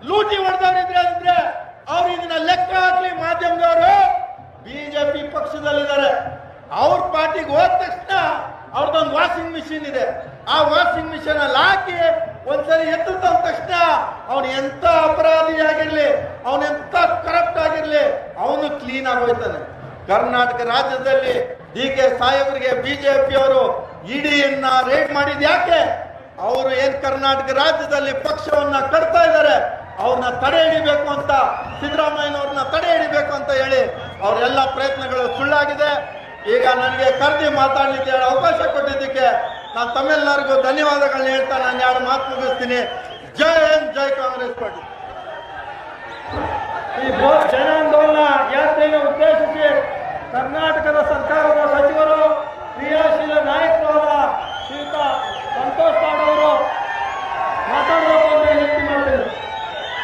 ಲೂಟಿ ಹೊಡೆದವರಿದ್ರೆ ಅಂದ್ರೆ ಅವ್ರು ಇದನ್ನ ಲೆಕ್ಕ ಹಾಕ್ಲಿ. ಮಾಧ್ಯಮದವರು ಬಿಜೆಪಿ ಪಕ್ಷದಲ್ಲಿದ್ದಾರೆ. ಅವ್ರ ಪಾರ್ಟಿಗೆ ಹೋದ ತಕ್ಷಣ ಅವ್ರದ್ದೊಂದು ವಾಷಿಂಗ್ ಮಿಷಿನ್ ಇದೆ. ಆ ವಾಷಿಂಗ್ ಮಿಷಿನ್ ಅಲ್ಲಿ ಹಾಕಿ ಒಂದ್ಸರಿ ಎತ್ತು ತಂದ ತಕ್ಷಣ ಅವನು ಎಂತ ಅಪರಾಧಿ ಆಗಿರ್ಲಿ, ಅವನೆಂತ ಕರಪ್ಟ್ ಆಗಿರ್ಲಿ, ಅವನು ಕ್ಲೀನ್ ಆಗೋಯ್ತಾನೆ. ಕರ್ನಾಟಕ ರಾಜ್ಯದಲ್ಲಿ ಡಿ.ಕೆ. ಸಾಹೇಬರಿಗೆ ಬಿಜೆಪಿ ಅವರು ಇಡಿಯನ್ನ ರೇಡ್ ಮಾಡಿದ್ ಯಾಕೆ? ಅವರು ಏನ್ ಕರ್ನಾಟಕ ರಾಜ್ಯದಲ್ಲಿ ಪಕ್ಷವನ್ನ ಕಟ್ತಾ ಇದ್ದಾರೆ, ಅವ್ರನ್ನ ತಡೆ ಹಿಡಿಬೇಕು ಅಂತ, ಸಿದ್ದರಾಮಯ್ಯನವ್ರನ್ನ ತಡೆ ಹಿಡಿಬೇಕು ಅಂತ ಹೇಳಿ ಅವರೆಲ್ಲ ಪ್ರಯತ್ನಗಳು ಸುಳ್ಳಾಗಿದೆ. ಈಗ ನನಗೆ ಕರೆದಿ ಮಾತಾಡ್ಲಿಕ್ಕೆ ಅವಕಾಶ ಕೊಟ್ಟಿದ್ದಕ್ಕೆ ನಾನು ತಮ್ಮೆಲ್ಲರಿಗೂ ಧನ್ಯವಾದಗಳನ್ನ ಹೇಳ್ತಾ ನಾನು 2 ಮಾತು ಮುಗಿಸ್ತೀನಿ. ಜೈ ಹಿಂದ್, ಜೈ ಕಾಂಗ್ರೆಸ್ ಪಾರ್ಟಿ. ಈ ಜನಾಂದೋಲನ ಯಾತ್ರೆಯನ್ನು ಉದ್ದೇಶಿಸಿ ಕರ್ನಾಟಕದ ಸರ್ಕಾರದ ಸಚಿವರು, ಕ್ರಿಯಾಶೀಲ ನಾಯಕರಾದ ಶ್ರೀಯುತ ಸಂತೋಷ್ ಲಾಡ್